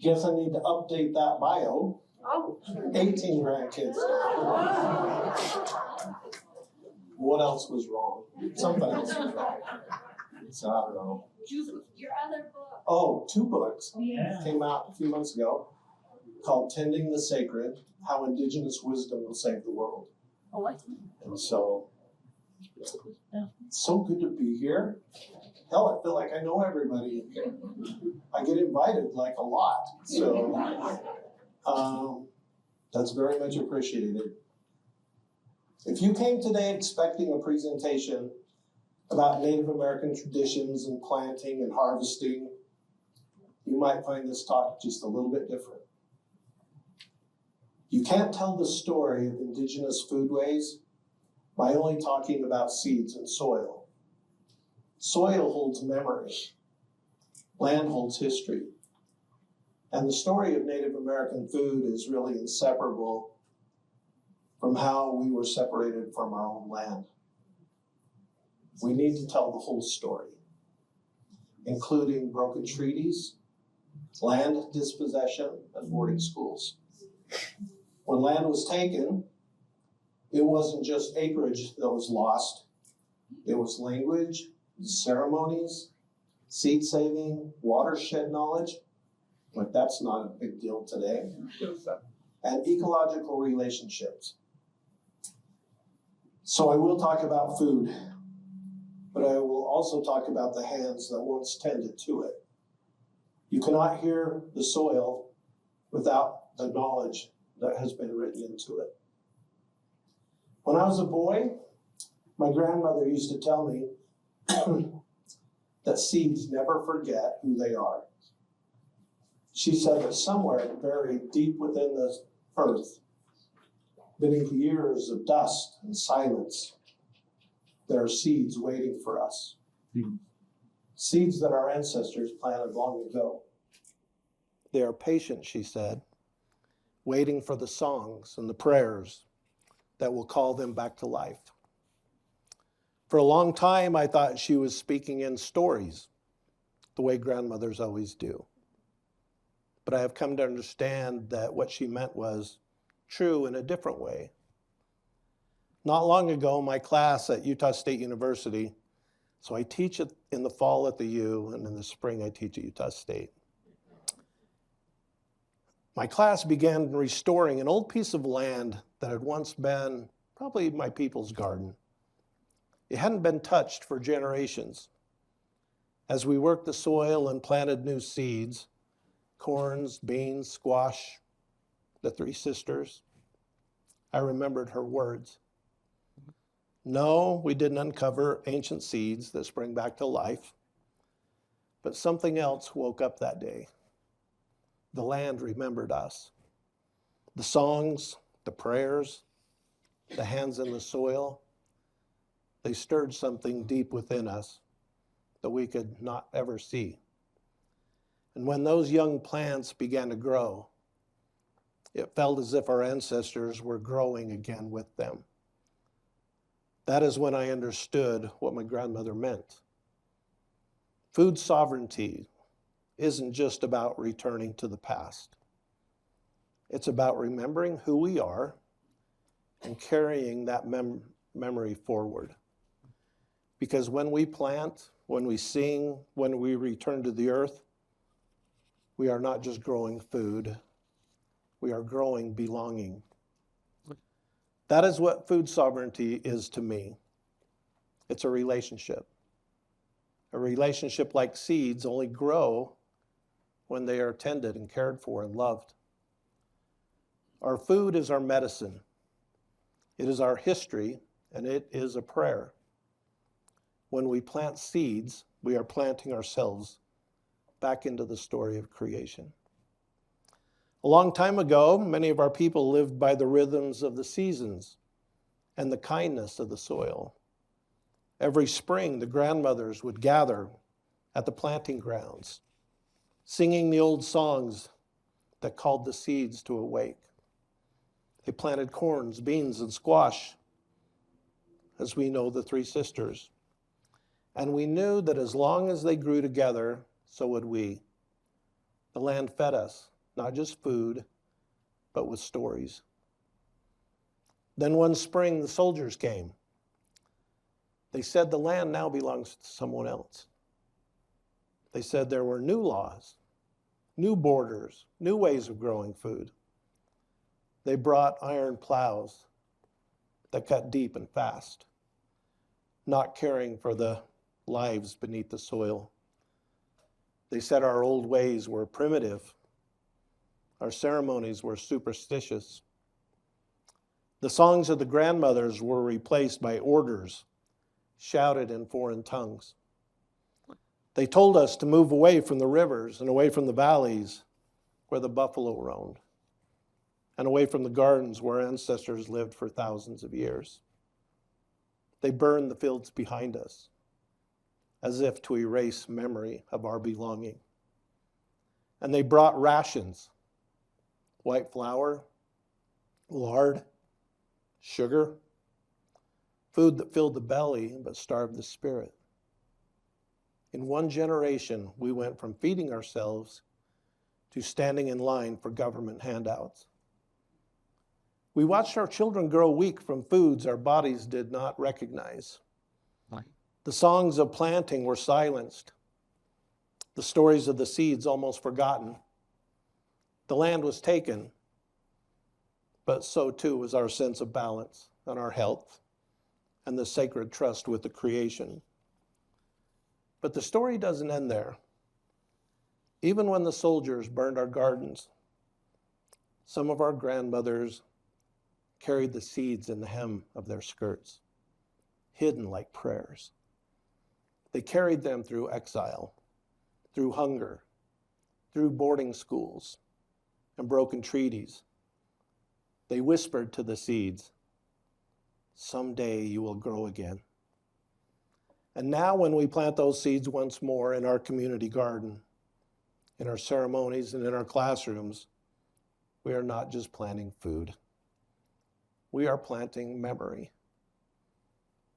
Guess I need to update that bio. Oh. 18 grandkids. What else was wrong? Something else was wrong. So I don't know. Your other book. Oh, 2 books. Yeah. Came out a few months ago called Tending the Sacred, How Indigenous Wisdom Will Save the World. Oh, I see. And so, it's so good to be here. Hell, I feel like I know everybody. I get invited like a lot. So, that's very much appreciated. If you came today expecting a presentation about Native American traditions and planting and harvesting, you might find this talk just a little bit different. You can't tell the story of indigenous foodways by only talking about seeds and soil. Soil holds memory. Land holds history. And the story of Native American food is really inseparable from how we were separated from our own land. We need to tell the whole story, including broken treaties, land dispossession, and boarding schools. When land was taken, it wasn't just acreage that was lost. It was language, ceremonies, seed saving, watershed knowledge. But that's not a big deal today. And ecological relationships. So I will talk about food, but I will also talk about the hands that once tended to it. You cannot hear the soil without the knowledge that has been written into it. When I was a boy, my grandmother used to tell me that seeds never forget who they are. She said that somewhere buried deep within the earth, beneath years of dust and silence, there are seeds waiting for us. Seeds that our ancestors planted long ago. They are patient, she said, waiting for the songs and the prayers that will call them back to life. For a long time, I thought she was speaking in stories, the way grandmothers always do. But I have come to understand that what she meant was true in a different way. Not long ago, my class at Utah State University, so I teach in the fall at the U, and in the spring I teach at Utah State. My class began restoring an old piece of land that had once been probably my people's garden. It hadn't been touched for generations. As we worked the soil and planted new seeds, corns, beans, squash, the 3 sisters, I remembered her words. No, we didn't uncover ancient seeds that spring back to life, but something else woke up that day. The land remembered us. The songs, the prayers, the hands in the soil, they stirred something deep within us that we could not ever see. And when those young plants began to grow, it felt as if our ancestors were growing again with them. That is when I understood what my grandmother meant. Food sovereignty isn't just about returning to the past. It's about remembering who we are and carrying that memory forward. Because when we plant, when we sing, when we return to the earth, we are not just growing food, we are growing belonging. That is what food sovereignty is to me. It's a relationship. A relationship like seeds only grow when they are tended and cared for and loved. Our food is our medicine. It is our history, and it is a prayer. When we plant seeds, we are planting ourselves back into the story of creation. A long time ago, many of our people lived by the rhythms of the seasons and the kindness of the soil. Every spring, the grandmothers would gather at the planting grounds, singing the old songs that called the seeds to awake. They planted corns, beans, and squash, as we know the three sisters. And we knew that as long as they grew together, so would we. The land fed us, not just food, but with stories. Then one spring, the soldiers came. They said the land now belongs to someone else. They said there were new laws, new borders, new ways of growing food. They brought iron plows that cut deep and fast, not caring for the lives beneath the soil. They said our old ways were primitive. Our ceremonies were superstitious. The songs of the grandmothers were replaced by orders shouted in foreign tongues. They told us to move away from the rivers and away from the valleys where the buffalo roamed, and away from the gardens where ancestors lived for thousands of years. They burned the fields behind us, as if to erase memory of our belonging. And they brought rations, white flour, lard, sugar, food that filled the belly but starved the spirit. In one generation, we went from feeding ourselves to standing in line for government handouts. We watched our children grow weak from foods our bodies did not recognize. The songs of planting were silenced. The stories of the seeds almost forgotten. The land was taken, but so too was our sense of balance and our health and the sacred trust with the creation. But the story doesn't end there. Even when the soldiers burned our gardens, some of our grandmothers carried the seeds in the hem of their skirts, hidden like prayers. They carried them through exile, through hunger, through boarding schools and broken treaties. They whispered to the seeds, "Someday you will grow again." And now when we plant those seeds once more in our community garden, in our ceremonies and in our classrooms, we are not just planting food. We are planting memory.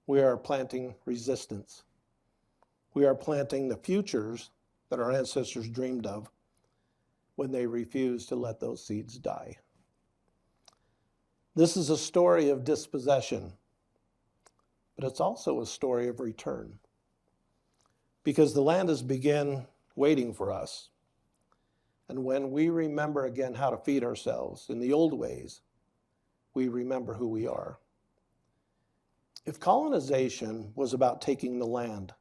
We are planting resistance. We are planting the futures that our ancestors dreamed of when they refused to let those seeds die. This is a story of dispossession, but it's also a story of return, because the land has begun waiting for us. And when we remember again how to feed ourselves in the old ways, we remember who we are. If colonization was about taking the land,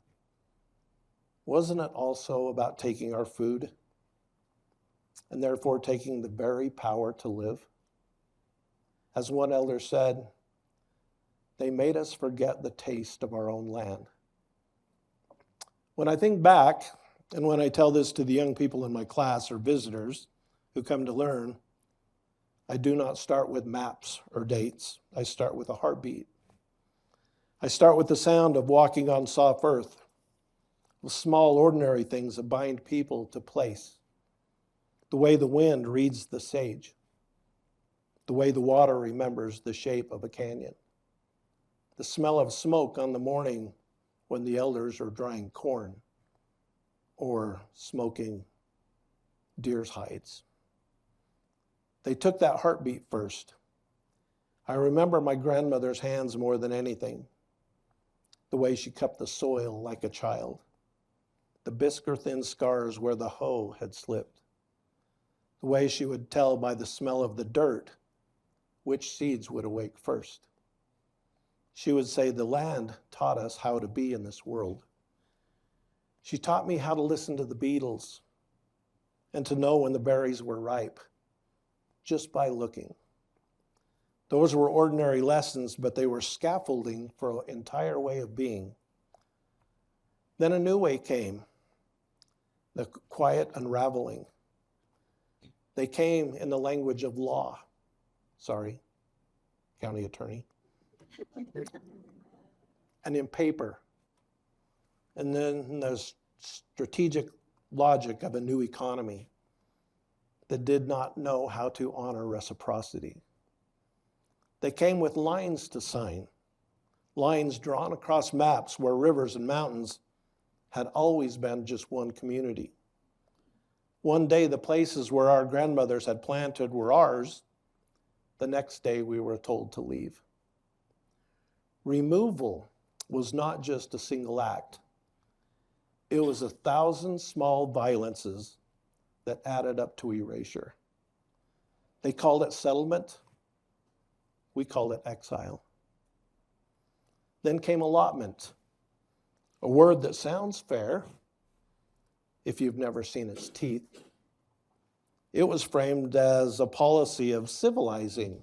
wasn't it also about taking our food and therefore taking the very power to live? As one elder said, they made us forget the taste of our own land. When I think back, and when I tell this to the young people in my class or visitors who come to learn, I do not start with maps or dates. I start with a heartbeat. I start with the sound of walking on soft earth, with small ordinary things that bind people to place. The way the wind reads the sage. The way the water remembers the shape of a canyon. The smell of smoke on the morning when the elders are drying corn or smoking deer's hides. They took that heartbeat first. I remember my grandmother's hands more than anything. The way she cupped the soil like a child. The biscuit-thin scars where the hoe had slipped. The way she would tell by the smell of the dirt which seeds would awake first. She would say, the land taught us how to be in this world. She taught me how to listen to the beetles and to know when the berries were ripe, just by looking. Those were ordinary lessons, but they were scaffolding for an entire way of being. Then a new way came, the quiet unraveling. They came in the language of law. Sorry, county attorney. And in paper. And then the strategic logic of a new economy that did not know how to honor reciprocity. They came with lines to sign, lines drawn across maps where rivers and mountains had always been just one community. One day, the places where our grandmothers had planted were ours. The next day, we were told to leave. Removal was not just a single act. It was 1,000 small violences that added up to erasure. They called it settlement. We called it exile. Then came allotment, a word that sounds fair if you've never seen its teeth. It was framed as a policy of civilizing,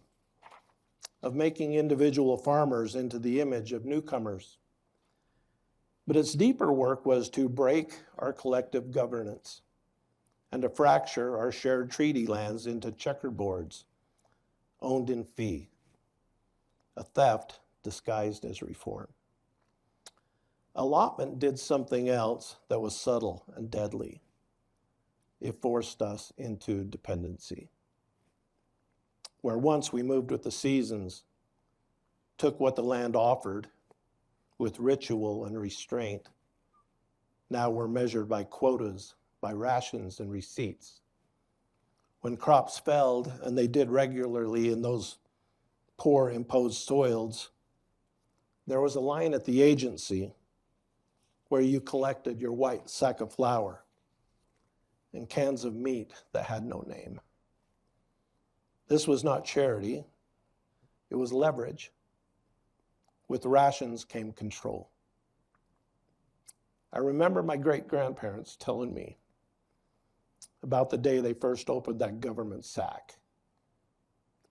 of making individual farmers into the image of newcomers. But its deeper work was to break our collective governance and to fracture our shared treaty lands into checkerboards, owned in fee, a theft disguised as reform. Allotment did something else that was subtle and deadly. It forced us into dependency. Where once we moved with the seasons, took what the land offered with ritual and restraint, now we're measured by quotas, by rations and receipts. When crops failed, and they did regularly in those poor imposed soils, there was a line at the agency where you collected your white sack of flour and cans of meat that had no name. This was not charity, it was leverage. With rations came control. I remember my great-grandparents telling me about the day they first opened that government sack.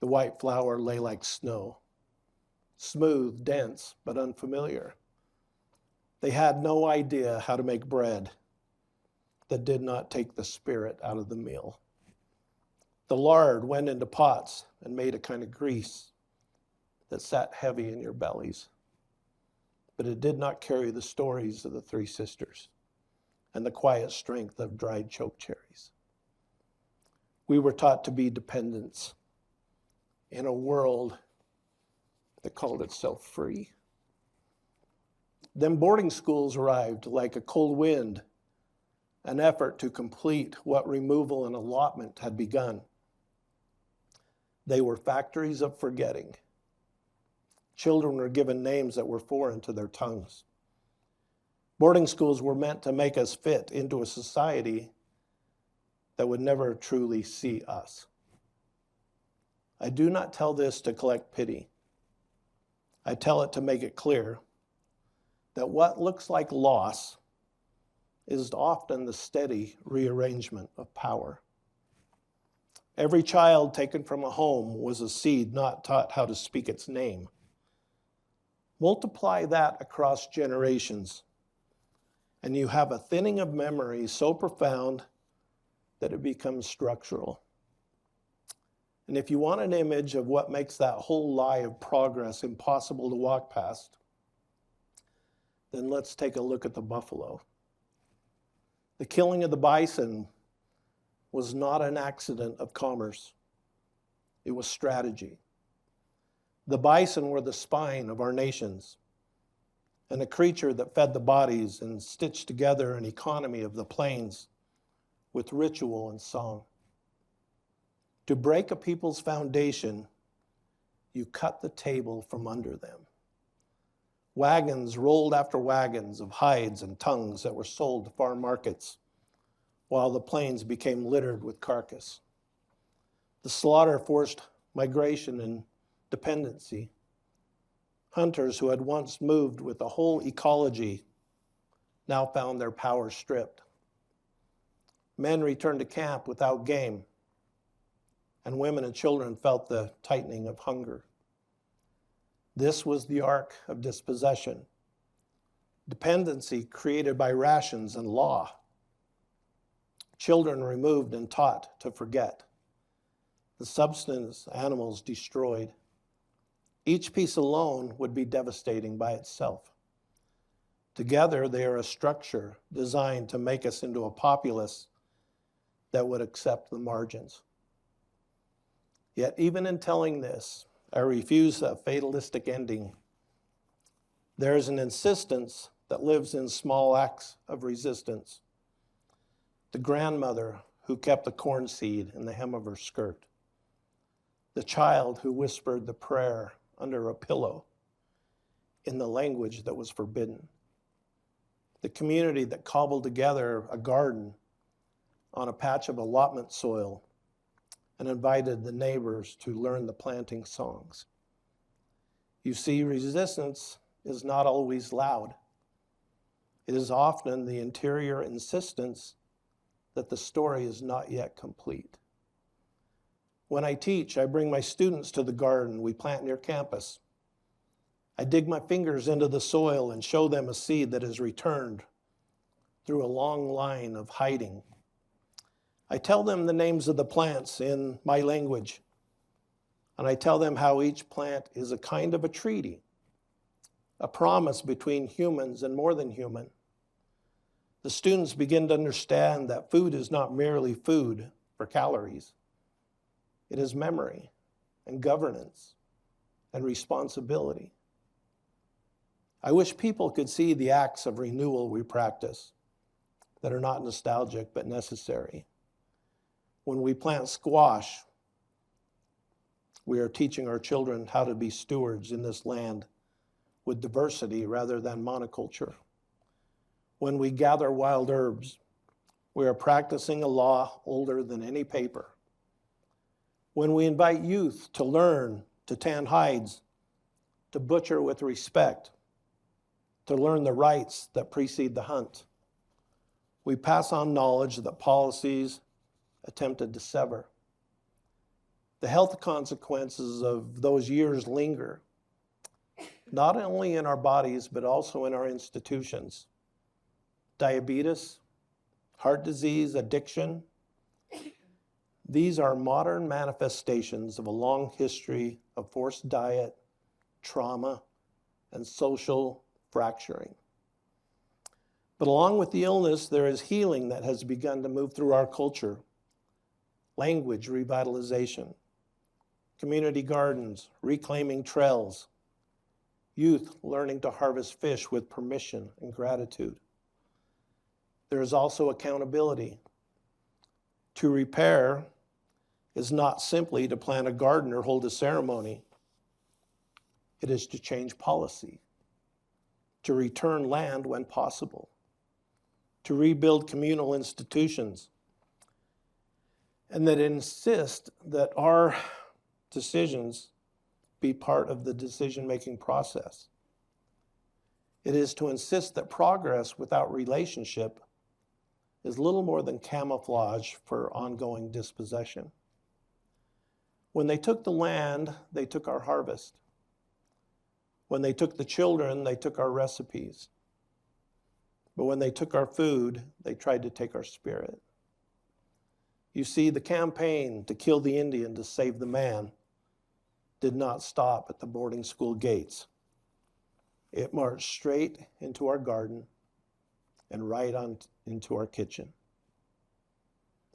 The white flour lay like snow, smooth, dense, but unfamiliar. They had no idea how to make bread that did not take the spirit out of the meal. The lard went into pots and made a kind of grease that sat heavy in your bellies. But it did not carry the stories of the three sisters and the quiet strength of dried choke cherries. We were taught to be dependents in a world that called itself free. Then boarding schools arrived like a cold wind, an effort to complete what removal and allotment had begun. They were factories of forgetting. Children were given names that were foreign to their tongues. Boarding schools were meant to make us fit into a society that would never truly see us. I do not tell this to collect pity. I tell it to make it clear that what looks like loss is often the steady rearrangement of power. Every child taken from a home was a seed not taught how to speak its name. Multiply that across generations, and you have a thinning of memory so profound that it becomes structural. And if you want an image of what makes that whole lie of progress impossible to walk past, then let's take a look at the buffalo. The killing of the bison was not an accident of commerce. It was strategy. The bison were the spine of our nations, and a creature that fed the bodies and stitched together an economy of the plains with ritual and song. To break a people's foundation, you cut the table from under them. Wagons rolled after wagons of hides and tongues that were sold to farm markets, while the plains became littered with carcass. The slaughter forced migration and dependency. Hunters who had once moved with the whole ecology now found their power stripped. Men returned to camp without game, and women and children felt the tightening of hunger. This was the arc of dispossession, dependency created by rations and law. Children removed and taught to forget. The substance animals destroyed. Each piece alone would be devastating by itself. Together, they are a structure designed to make us into a populace that would accept the margins. Yet even in telling this, I refuse a fatalistic ending There is an insistence that lives in small acts of resistance. The grandmother who kept the corn seed in the hem of her skirt. The child who whispered the prayer under a pillow in the language that was forbidden. The community that cobbled together a garden on a patch of allotment soil and invited the neighbors to learn the planting songs. You see, resistance is not always loud. It is often the interior insistence that the story is not yet complete. When I teach, I bring my students to the garden we plant near campus. I dig my fingers into the soil and show them a seed that is returned through a long line of hiding. I tell them the names of the plants in my language, and I tell them how each plant is a kind of a treaty, a promise between humans and more than human. The students begin to understand that food is not merely food for calories. It is memory and governance and responsibility. I wish people could see the acts of renewal we practice that are not nostalgic but necessary. When we plant squash, we are teaching our children how to be stewards in this land with diversity rather than monoculture. When we gather wild herbs, we are practicing a law older than any paper. When we invite youth to learn to tan hides, to butcher with respect, to learn the rites that precede the hunt, we pass on knowledge that policies attempted to sever. The health consequences of those years linger, not only in our bodies, but also in our institutions. Diabetes, heart disease, addiction, these are modern manifestations of a long history of forced diet, trauma, and social fracturing. But along with the illness, there is healing that has begun to move through our culture. Language revitalization, community gardens, reclaiming trails, youth learning to harvest fish with permission and gratitude. There is also accountability. To repair is not simply to plant a garden or hold a ceremony. It is to change policy, to return land when possible, to rebuild communal institutions, and that insist that our decisions be part of the decision-making process. It is to insist that progress without relationship is little more than camouflage for ongoing dispossession. When they took the land, they took our harvest. When they took the children, they took our recipes. But when they took our food, they tried to take our spirit. You see, the campaign to kill the Indian to save the man did not stop at the boarding school gates. It marched straight into our garden and right on into our kitchen.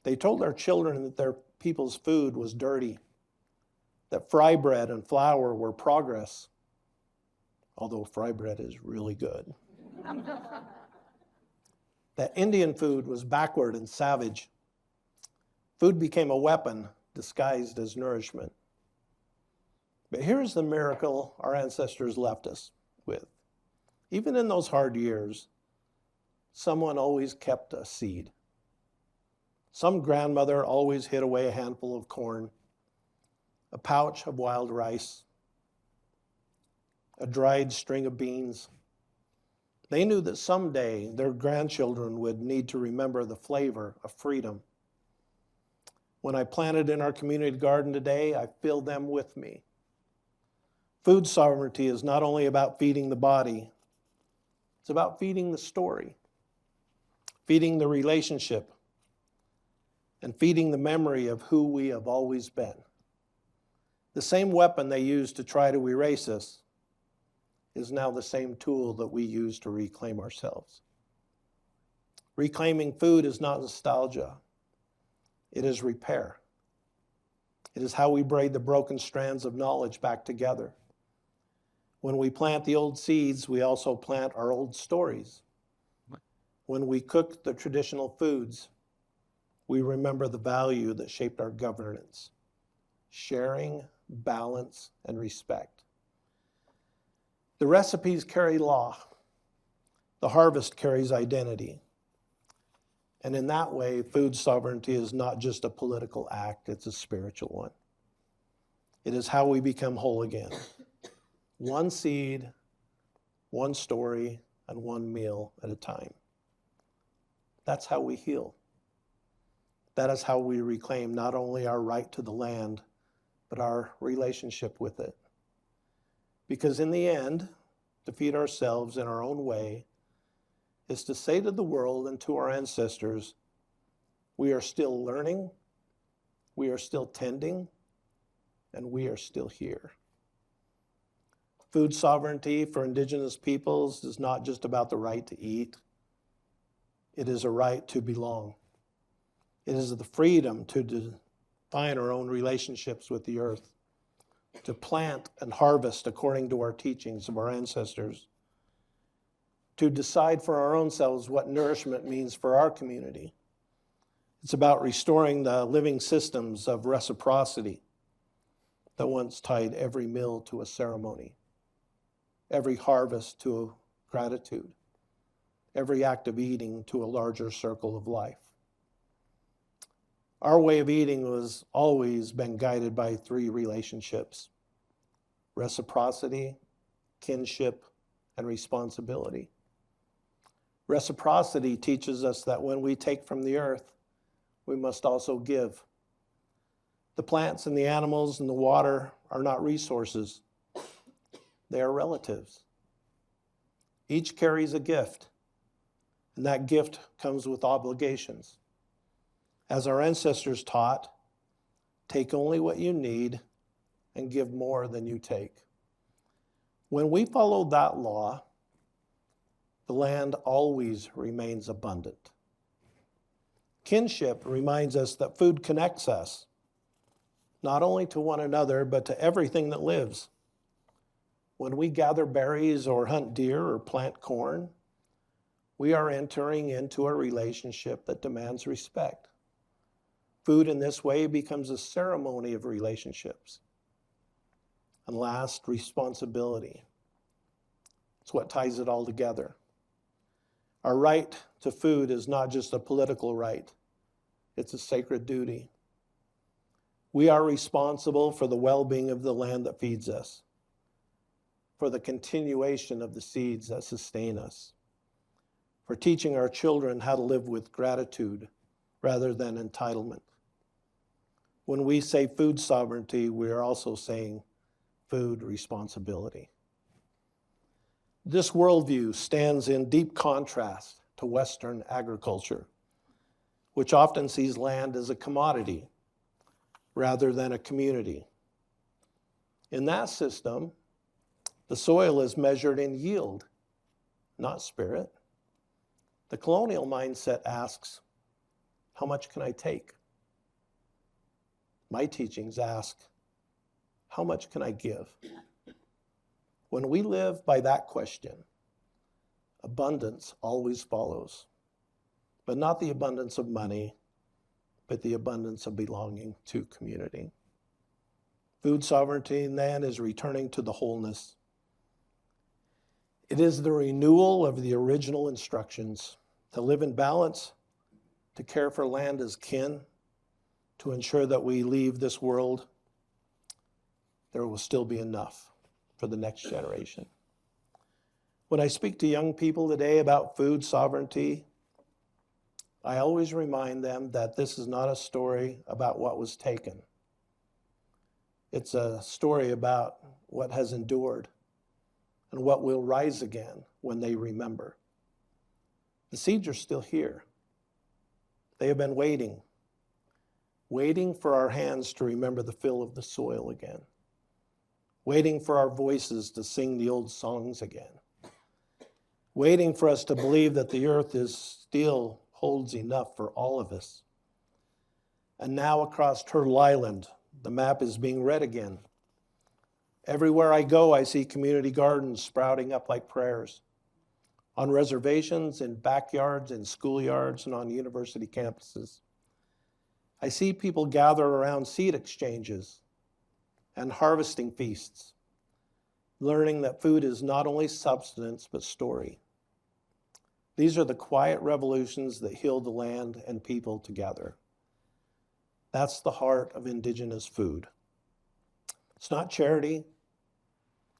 They told our children that their people's food was dirty, that fry bread and flour were progress, although fry bread is really good. That Indian food was backward and savage. Food became a weapon disguised as nourishment. But here's the miracle our ancestors left us with. Even in those hard years, someone always kept a seed. Some grandmother always hid away a handful of corn, a pouch of wild rice, a dried string of beans. They knew that someday their grandchildren would need to remember the flavor of freedom. When I planted in our community garden today, I filled them with me. Food sovereignty is not only about feeding the body, it's about feeding the story, feeding the relationship, and feeding the memory of who we have always been. The same weapon they used to try to erase us is now the same tool that we use to reclaim ourselves. Reclaiming food is not nostalgia. It is repair. It is how we braid the broken strands of knowledge back together. When we plant the old seeds, we also plant our old stories. When we cook the traditional foods, we remember the value that shaped our governance: sharing, balance, and respect. The recipes carry law. The harvest carries identity. And in that way, food sovereignty is not just a political act, it's a spiritual one. It is how we become whole again. One seed, one story, and one meal at a time. That's how we heal. That is how we reclaim not only our right to the land, but our relationship with it. Because in the end, to feed ourselves in our own way is to say to the world and to our ancestors, we are still learning, we are still tending, and we are still here. Food sovereignty for Indigenous peoples is not just about the right to eat. It is a right to belong. It is the freedom to define our own relationships with the earth, to plant and harvest according to our teachings of our ancestors, to decide for our own selves what nourishment means for our community. It's about restoring the living systems of reciprocity that once tied every meal to a ceremony, every harvest to gratitude, every act of eating to a larger circle of life. Our way of eating has always been guided by three relationships: reciprocity, kinship, and responsibility. Reciprocity teaches us that when we take from the earth, we must also give. The plants and the animals and the water are not resources. They are relatives. Each carries a gift, and that gift comes with obligations. As our ancestors taught, take only what you need and give more than you take. When we follow that law, the land always remains abundant. Kinship reminds us that food connects us, not only to one another, but to everything that lives. When we gather berries or hunt deer or plant corn, we are entering into a relationship that demands respect. Food in this way becomes a ceremony of relationships. And last, responsibility. It's what ties it all together. Our right to food is not just a political right, it's a sacred duty. We are responsible for the well-being of the land that feeds us, for the continuation of the seeds that sustain us, for teaching our children how to live with gratitude rather than entitlement. When we say food sovereignty, we are also saying food responsibility. This worldview stands in deep contrast to Western agriculture, which often sees land as a commodity rather than a community. In that system, the soil is measured in yield, not spirit. The colonial mindset asks, how much can I take? My teachings ask, how much can I give? When we live by that question, abundance always follows, but not the abundance of money, but the abundance of belonging to community. Food sovereignty then is returning to the wholeness. It is the renewal of the original instructions to live in balance, to care for land as kin, to ensure that we leave this world, there will still be enough for the next generation. When I speak to young people today about food sovereignty, I always remind them that this is not a story about what was taken. It's a story about what has endured and what will rise again when they remember. The seeds are still here. They have been waiting for our hands to remember the feel of the soil again, waiting for our voices to sing the old songs again, waiting for us to believe that the earth still holds enough for all of us. And now across Turtle Island, the map is being read again. Everywhere I go, I see community gardens sprouting up like prayers. On reservations, in backyards, in schoolyards, and on university campuses. I see people gather around seed exchanges and harvesting feasts, learning that food is not only substance, but story. These are the quiet revolutions that heal the land and people together. That's the heart of Indigenous food. It's not charity,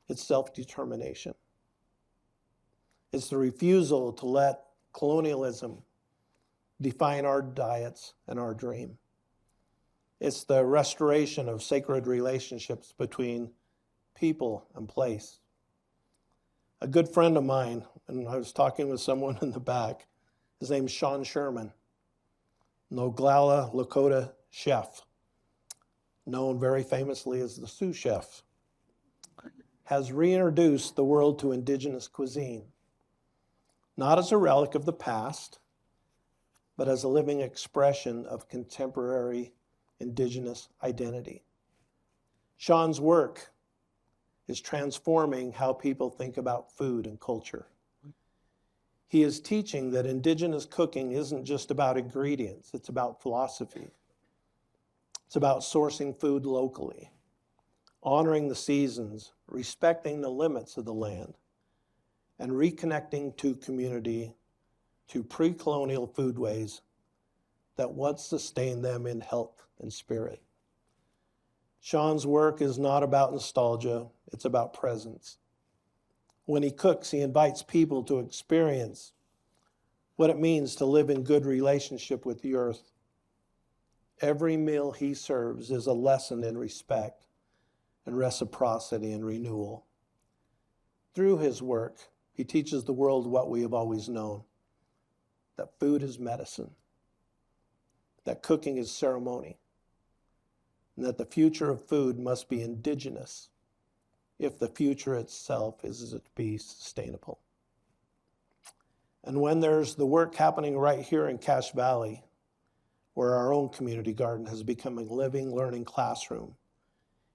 it's self-determination. It's the refusal to let colonialism define our diets and our dream. It's the restoration of sacred relationships between people and place. A good friend of mine, and I was talking with someone in the back, his name's Sean Sherman, an Oglala Lakota chef, known very famously as the sous chef, has reintroduced the world to Indigenous cuisine, not as a relic of the past, but as a living expression of contemporary Indigenous identity. Sean's work is transforming how people think about food and culture. He is teaching that Indigenous cooking isn't just about ingredients, it's about philosophy. It's about sourcing food locally, honoring the seasons, respecting the limits of the land, and reconnecting to community, to pre-colonial foodways that once sustained them in health and spirit. Sean's work is not about nostalgia, it's about presence. When he cooks, he invites people to experience what it means to live in good relationship with the earth. Every meal he serves is a lesson in respect and reciprocity and renewal. Through his work, he teaches the world what we have always known, that food is medicine, that cooking is ceremony, and that the future of food must be indigenous if the future itself is to be sustainable. And when there's the work happening right here in Cache Valley, where our own community garden has become a living, learning classroom,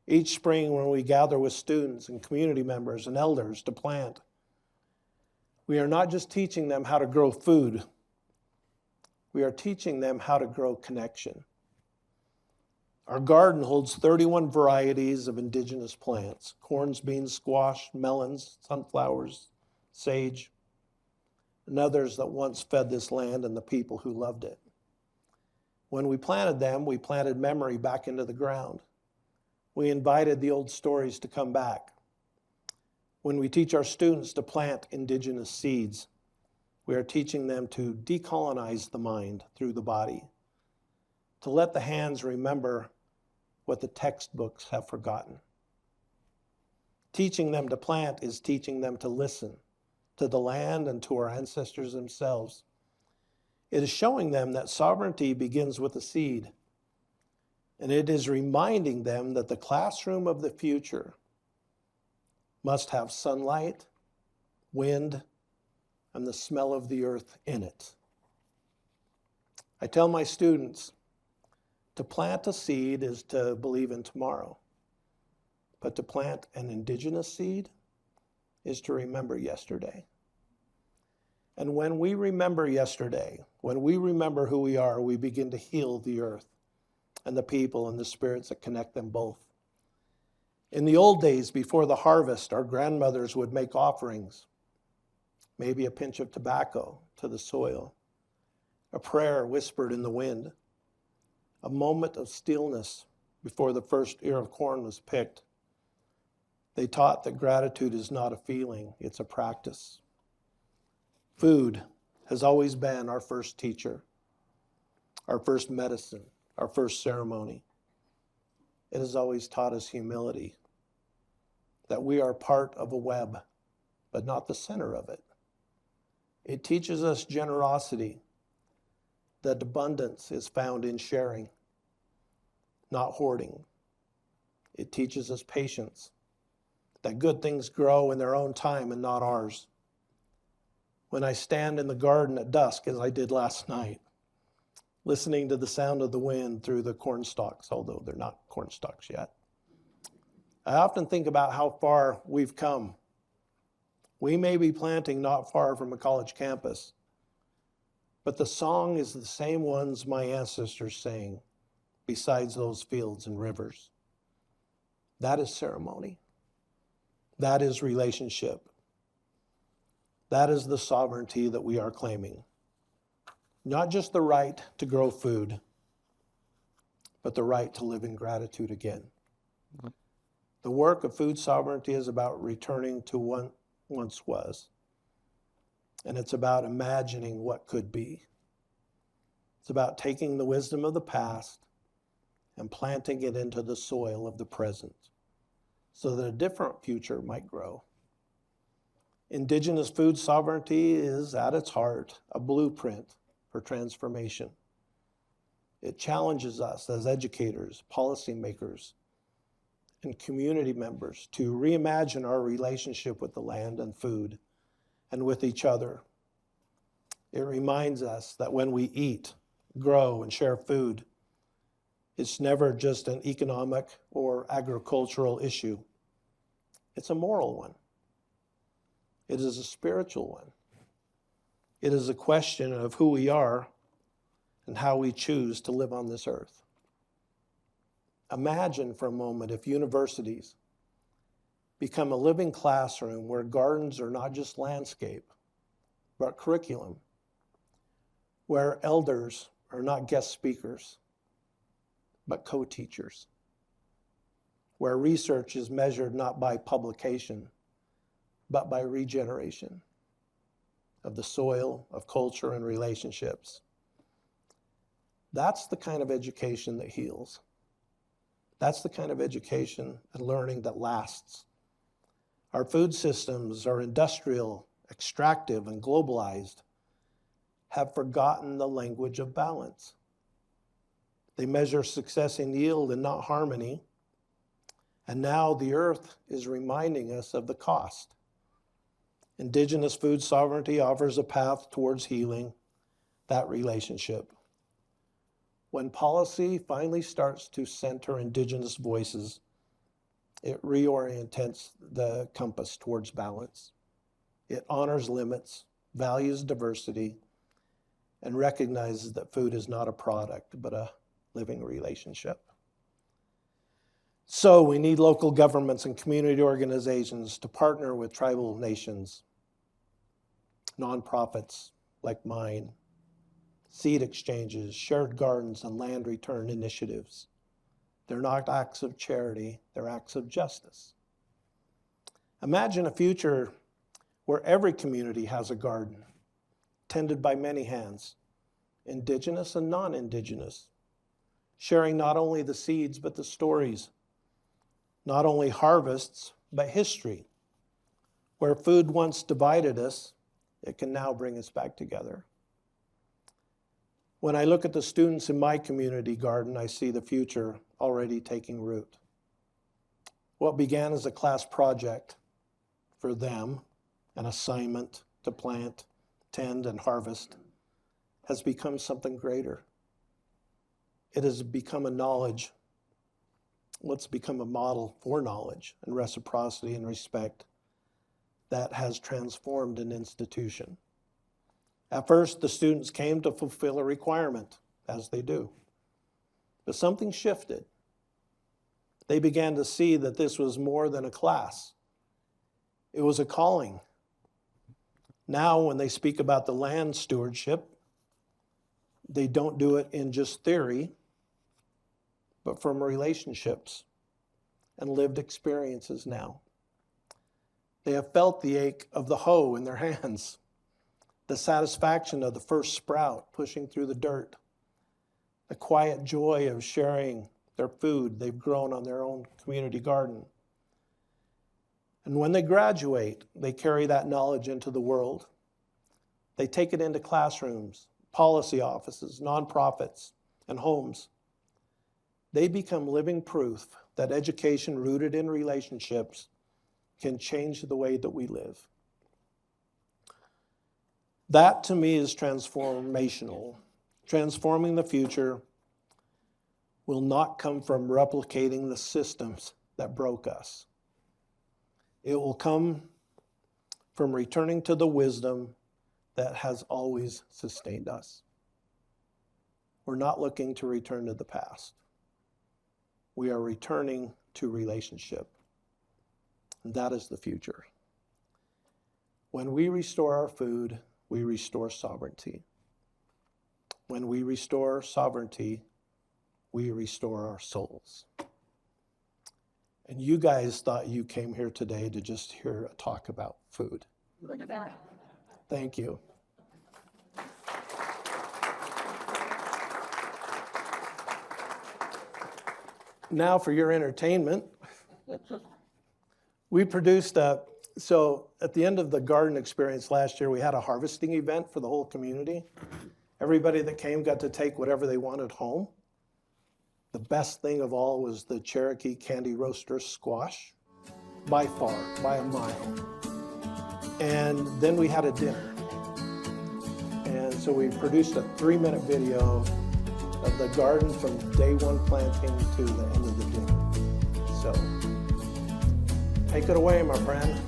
each spring when we gather with students and community members and elders to plant, we are not just teaching them how to grow food, we are teaching them how to grow connection. Our garden holds 31 varieties of Indigenous plants: corns, beans, squash, melons, sunflowers, sage, and others that once fed this land and the people who loved it. When we planted them, we planted memory back into the ground. We invited the old stories to come back. When we teach our students to plant Indigenous seeds, we are teaching them to decolonize the mind through the body, to let the hands remember what the textbooks have forgotten. Teaching them to plant is teaching them to listen to the land and to our ancestors themselves. It is showing them that sovereignty begins with the seed, and it is reminding them that the classroom of the future must have sunlight, wind, and the smell of the earth in it. I tell my students, to plant a seed is to believe in tomorrow, but to plant an Indigenous seed is to remember yesterday. And when we remember yesterday, when we remember who we are, we begin to heal the earth and the people and the spirits that connect them both. In the old days, before the harvest, our grandmothers would make offerings, maybe a pinch of tobacco to the soil, a prayer whispered in the wind, a moment of stillness before the first ear of corn was picked. They taught that gratitude is not a feeling, it's a practice. Food has always been our first teacher, our first medicine, our first ceremony. It has always taught us humility, that we are part of a web, but not the center of it. It teaches us generosity, that abundance is found in sharing, not hoarding. It teaches us patience, that good things grow in their own time and not ours. When I stand in the garden at dusk, as I did last night, listening to the sound of the wind through the corn stalks, although they're not corn stalks yet, I often think about how far we've come. We may be planting not far from a college campus, but the song is the same ones my ancestors sang besides those fields and rivers. That is ceremony. That is relationship. That is the sovereignty that we are claiming. Not just the right to grow food, but the right to live in gratitude again. The work of food sovereignty is about returning to what once was. And it's about imagining what could be. It's about taking the wisdom of the past and planting it into the soil of the present so that a different future might grow. Indigenous food sovereignty is, at its heart, a blueprint for transformation. It challenges us as educators, policymakers, and community members to reimagine our relationship with the land and food and with each other. It reminds us that when we eat, grow, and share food, it's never just an economic or agricultural issue. It's a moral one. It is a spiritual one. It is a question of who we are and how we choose to live on this earth. Imagine for a moment if universities become a living classroom where gardens are not just landscape, but curriculum, where elders are not guest speakers, but co-teachers, where research is measured not by publication, but by regeneration of the soil, of culture, and relationships. That's the kind of education that heals. That's the kind of education and learning that lasts. Our food systems are industrial, extractive, and globalized, have forgotten the language of balance. They measure success in yield and not harmony. And now the earth is reminding us of the cost. Indigenous food sovereignty offers a path towards healing that relationship. When policy finally starts to center Indigenous voices, it reorients the compass towards balance. It honors limits, values diversity, and recognizes that food is not a product, but a living relationship. So we need local governments and community organizations to partner with tribal nations, nonprofits like mine, seed exchanges, shared gardens, and land return initiatives. They're not acts of charity, they're acts of justice. Imagine a future where every community has a garden, tended by many hands, Indigenous and non-Indigenous, sharing not only the seeds, but the stories, not only harvests, but history. Where food once divided us, it can now bring us back together. When I look at the students in my community garden, I see the future already taking root. What began as a class project for them, an assignment to plant, tend, and harvest, has become something greater. It has become a knowledge. Let's become a model for knowledge and reciprocity and respect that has transformed an institution. At first, the students came to fulfill a requirement, as they do. But something shifted. They began to see that this was more than a class. It was a calling. Now, when they speak about the land stewardship, they don't do it in just theory, but from relationships and lived experiences now. They have felt the ache of the hoe in their hands, the satisfaction of the first sprout pushing through the dirt, the quiet joy of sharing their food they've grown on their own community garden. And when they graduate, they carry that knowledge into the world. They take it into classrooms, policy offices, nonprofits, and homes. They become living proof that education rooted in relationships can change the way that we live. That, to me, is transformational. Transforming the future will not come from replicating the systems that broke us. It will come from returning to the wisdom that has always sustained us. We're not looking to return to the past. We are returning to relationship. And that is the future. When we restore our food, we restore sovereignty. When we restore sovereignty, we restore our souls. And you guys thought you came here today to just hear a talk about food. Look at that. Thank you. Now for your entertainment, we produced so at the end of the garden experience last year, we had a harvesting event for the whole community. Everybody that came got to take whatever they wanted home. The best thing of all was the Cherokee Candy Roaster squash, by far, by a mile. And then we had a dinner. And so we produced a 3-minute video of the garden from day one planting to the end of the dinner. So take it away, my friend.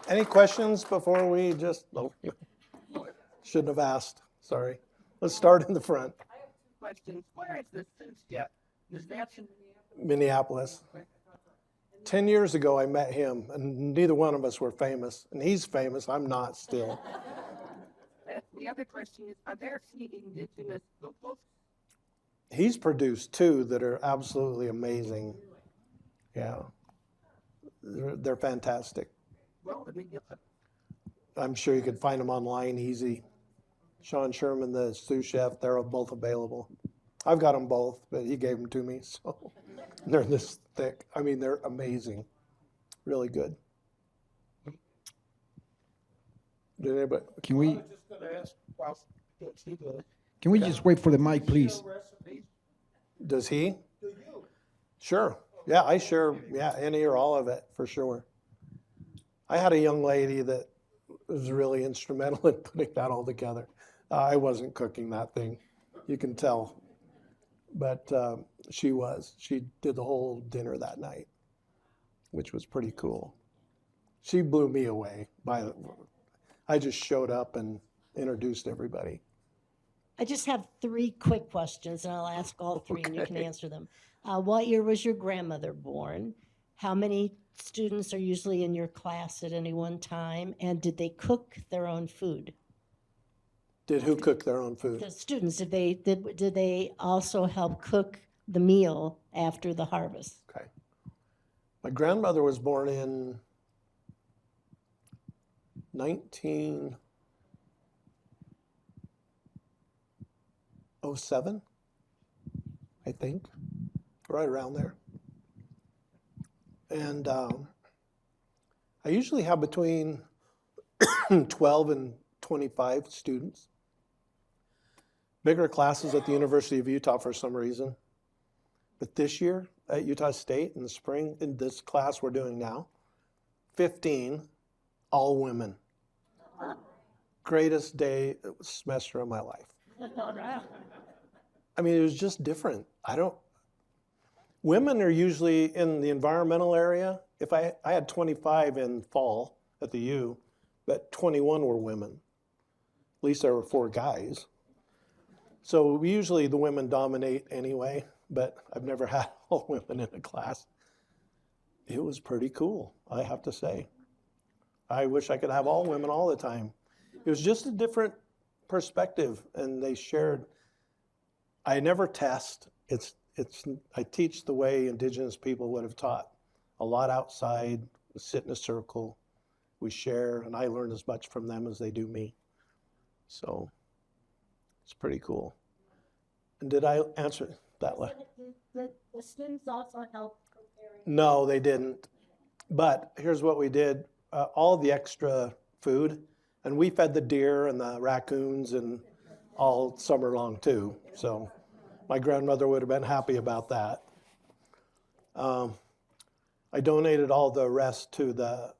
Any questions before we just, shouldn't have asked, sorry. Let's start in the front. I have 2 questions. Where is this since yet? Is that in Minneapolis. And 10 years ago, I met him, and neither one of us were famous. And he's famous. I'm not still. The other question is, are there any Indigenous cookbooks? He's produced two that are absolutely amazing. Yeah. They're fantastic. Well, let me get them. I'm sure you could find them online easy. Sean Sherman, the sous chef, they're both available. I've got them both, but he gave them to me, so they're this thick. I mean, they're amazing. Really good. Did anybody? Can we, I was just gonna ask, well, what's he doing? can we just wait for the mic, please? Recipes? Does he? Sure. Yeah, I share, any or all of it, for sure. I had a young lady that was really instrumental in putting that all together. I wasn't cooking that thing, you can tell. But she was. She did the whole dinner that night, which was pretty cool. She blew me away. I just showed up and introduced everybody. I just have three quick questions, and I'll ask all three, and you can answer them. What year was your grandmother born? How many students are usually in your class at any one time? And did they cook their own food? Did who cook their own food? The students, did they also help cook the meal after the harvest? Okay. My grandmother was born in 1907, I think, right around there. And I usually have between 12 and 25 students. Bigger classes at the University of Utah for some reason. But this year at Utah State in the spring, in this class we're doing now, 15, all women. Greatest semester of my life. I mean, it was just different. Women are usually in the environmental area. If I had 25 in fall at the U, but 21 were women. At least there were 4 guys. So usually the women dominate anyway, but I've never had all women in a class. It was pretty cool, I have to say. I wish I could have all women all the time. It was just a different perspective, and they shared. I never test. I teach the way Indigenous people would have taught. A lot outside, we sit in a circle, we share, and I learn as much from them as they do me. So it's pretty cool. And did I answer that? The students also help preparing? No, they didn't. But here's what we did. All the extra food, and we fed the deer and the raccoons and all summer long too. So my grandmother would have been happy about that. I donated all the rest to the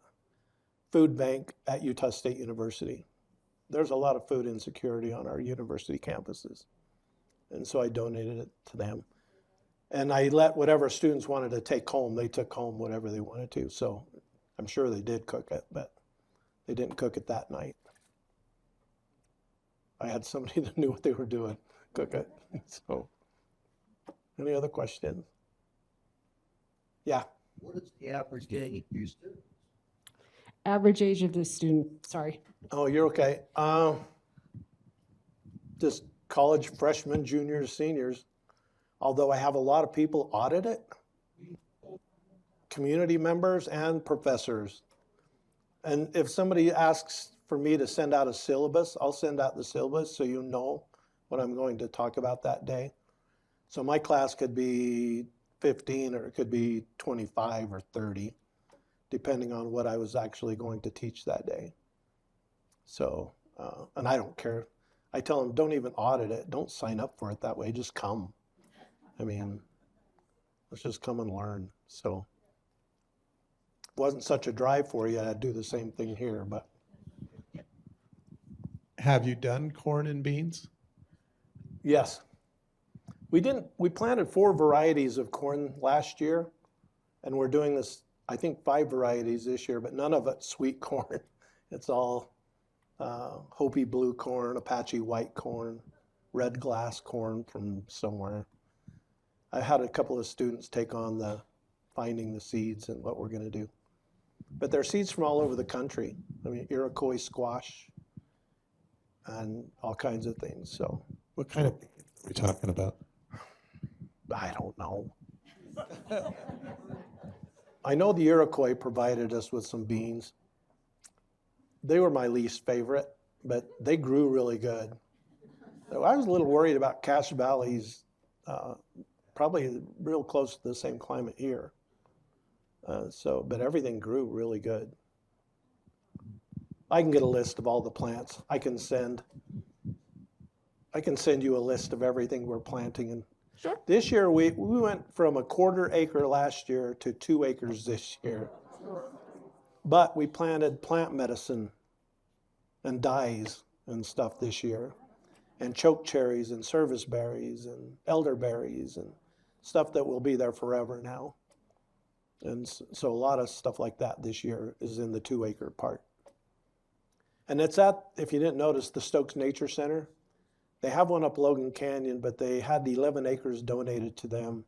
food bank at Utah State University. There's a lot of food insecurity on our university campuses. And so I donated it to them. And I let whatever students wanted to take home, they took home whatever they wanted to. So I'm sure they did cook it, but they didn't cook it that night. I had somebody that knew what they were doing cook it. So, any other questions? Yeah. What is the average day you students? Average age of the student, sorry. Oh, you're okay. Just college freshmen, juniors, seniors. Although I have a lot of people audit it. Community members and professors. And if somebody asks for me to send out a syllabus, I'll send out the syllabus so you know what I'm going to talk about that day. So my class could be 15 or it could be 25 or 30, depending on what I was actually going to teach that day. So, and I don't care. I tell them, don't even audit it. Don't sign up for it that way. Just come. I mean, let's just come and learn. So it wasn't such a drive for you. I'd do the same thing here, but. Have you done corn and beans? Yes. We planted 4 varieties of corn last year, and we're doing this, I think 5 varieties this year, but none of it sweet corn. It's all Hopi blue corn, Apache white corn, red glass corn from somewhere. I had a couple of students take on the finding the seeds and what we're going to do. But there are seeds from all over the country. I mean, Iroquois squash and all kinds of things. So What kind of beans are we talking about? I don't know. I know the Iroquois provided us with some beans. They were my least favorite, but they grew really good. I was a little worried about Cache Valley's, probably real close to the same climate here. But everything grew really good. I can get a list of all the plants. I can send you a list of everything we're planting. And Sure. this year we went from a 1/4 acre last year to 2 acres this year. But we planted plant medicine and dyes and stuff this year, and choke cherries and service berries and elderberries and stuff that will be there forever now. And so a lot of stuff like that this year is in the 2 acre part. And it's at, if you didn't notice, the Stokes Nature Center. They have one up Logan Canyon, but they had 11 acres donated to them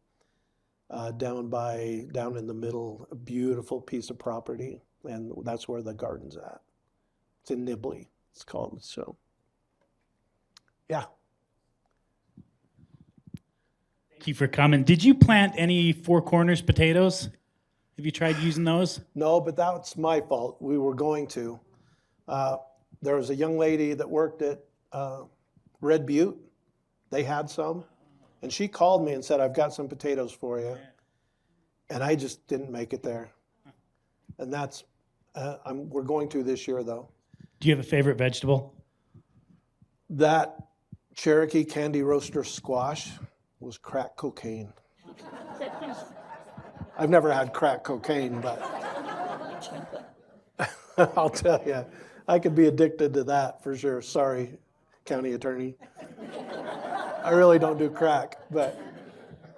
down in the middle, a beautiful piece of property. And that's where the garden's at. It's in Nibley, it's called. So, yeah. Thank you for coming. Did you plant any Four Corners potatoes? Have you tried using those? No, but that's my fault. We were going to. There was a young lady that worked at Red Butte. They had some. And she called me and said, I've got some potatoes for you. And I just didn't make it there. And that's, we're going to this year, though. Do you have a favorite vegetable? That Cherokee candy roaster squash was crack cocaine. I've never had crack cocaine, but I'll tell you, I could be addicted to that for sure. Sorry, county attorney. I really don't do crack, but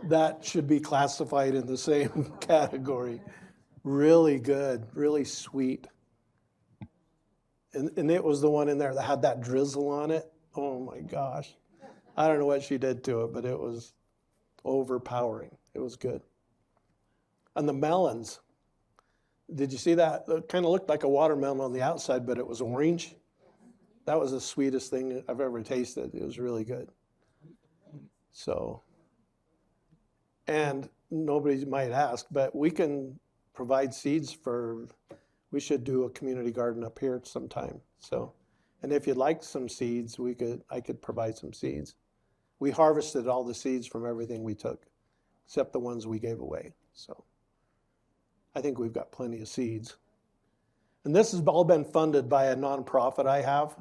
that should be classified in the same category. Really good, really sweet. And it was the one in there that had that drizzle on it. Oh my gosh. I don't know what she did to it, but it was overpowering. It was good. And the melons, did you see that? It kind of looked like a watermelon on the outside, but it was orange. That was the sweetest thing I've ever tasted. It was really good. So, and nobody might ask, but we can provide seeds we should do a community garden up here sometime. So, and if you'd like some seeds, I could provide some seeds. We harvested all the seeds from everything we took, except the ones we gave away. So I think we've got plenty of seeds. And this has all been funded by a nonprofit I have.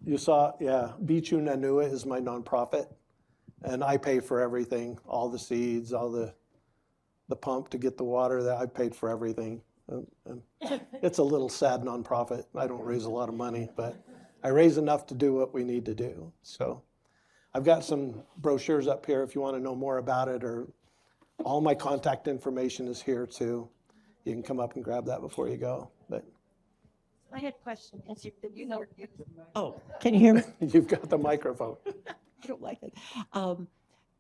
You saw, yeah, Bichu Nanua is my nonprofit. And I pay for everything, all the seeds, all the pump to get the water, that I paid for everything. And it's a little sad nonprofit. I don't raise a lot of money, but I raise enough to do what we need to do. So I've got some brochures up here if you want to know more about it, or all my contact information is here too. You can come up and grab that before you go. But I had a question. Oh, can you hear me? you've got the microphone. I don't like it.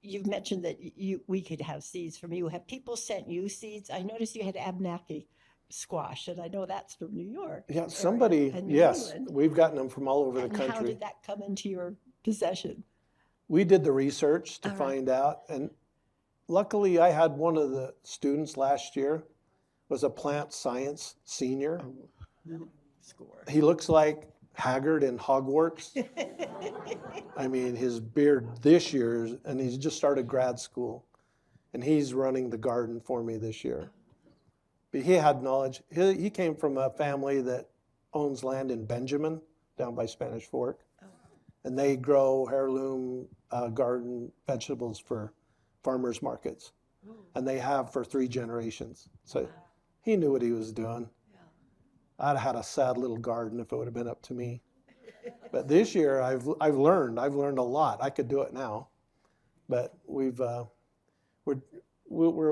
You've mentioned that we could have seeds from you. Have people sent you seeds? I noticed you had Abnaki squash, and I know that's from New York. Yeah, somebody, and New yes, England. we've gotten them from all over the And how country. did that come into your possession? We did the research to All right. find out, and luckily I had one of the students last year was a plant science senior. Score. He looks like Haggard in Hogwarts. I mean, his beard this year, and he's just started grad school, and he's running the garden for me this year. But he had knowledge. He came from a family that owns land in Benjamin, down by Spanish Fork, and they grow heirloom garden vegetables for farmers markets, and they have for 3 generations. So he knew what he was doing. I'd have had a sad little garden if it would have been up to me. But this year I've learned a lot. I could do it now, but we're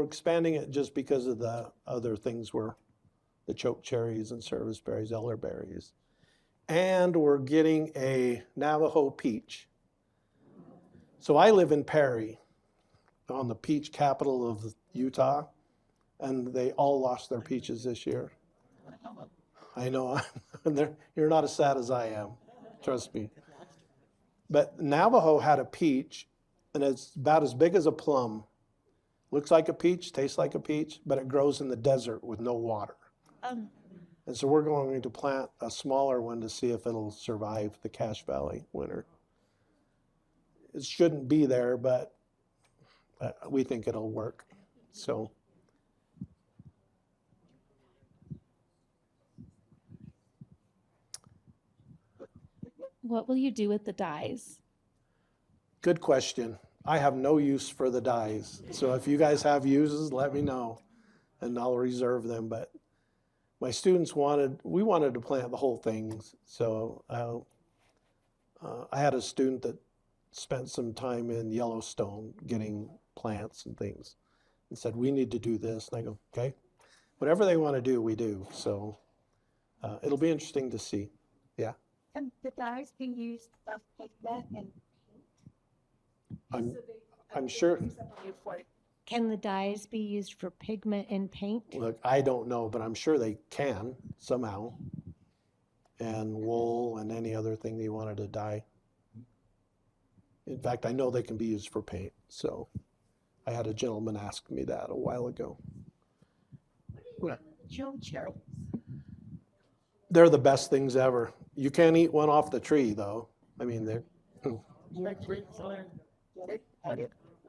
expanding it just because of the other things the choke cherries and service berries, elderberries, and we're getting a Navajo peach. So I live in Perry, on the peach capital of Utah, and they all lost their peaches this year. I know, you're not as sad as I am, trust me. But Navajo had a peach, and it's about as big as a plum. Looks like a peach, tastes like a peach, but it grows in the desert with no water. And so we're going to plant a smaller one to see if it'll survive the Cache Valley winter. It shouldn't be there, but we think it'll work. So. What will you do with the dyes? Good question. I have no use for the dyes. So if you guys have uses, let me know and I'll reserve them. But my students we wanted to plant the whole thing. So I had a student that spent some time in Yellowstone getting plants and things and said, we need to do this. And I go, okay, whatever they want to do, we do. So it'll be interesting to see. Yeah. And the dyes be used like that and I'm sure. Can the dyes be used for pigment and paint? Look, I don't know, but I'm sure they can somehow. And wool and any other thing that you wanted to dye. In fact, I know they can be used for paint. So I had a gentleman ask me that a while ago. choke cherries. They're the best things ever. You can't eat one off the tree, though. I mean, they're.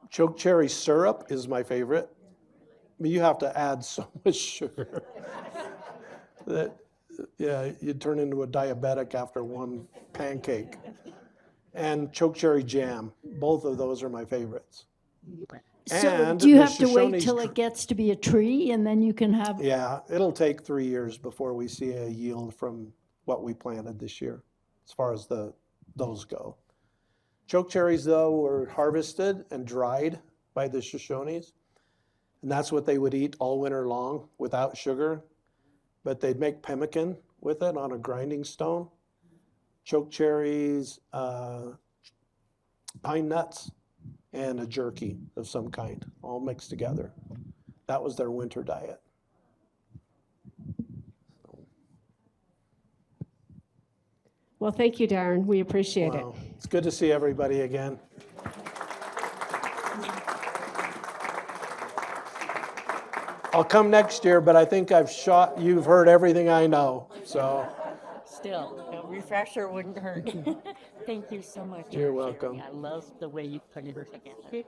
Choke cherry syrup is my favorite. I mean, you have to add so much sugar that, yeah, you turn into a diabetic after one pancake. And choke cherry jam. Both of those are my favorites. So And do you the have to wait Shoshone's till it gets to be a tree and then you can have? Yeah, it'll take 3 years before we see a yield from what we planted this year, as far as those go. Choke cherries, though, were harvested and dried by the Shoshones, and that's what they would eat all winter long without sugar. But they'd make pemmican with it on a grinding stone. Choke cherries, pine nuts, and a jerky of some kind, all mixed together. That was their winter diet. Well, thank you, Darren. We appreciate it. Wow. It's good to see everybody again. I'll come next year, but I think you've heard everything I know, so. Still, a refresher wouldn't hurt. Thank you so much. You're welcome. I love the way you put it together.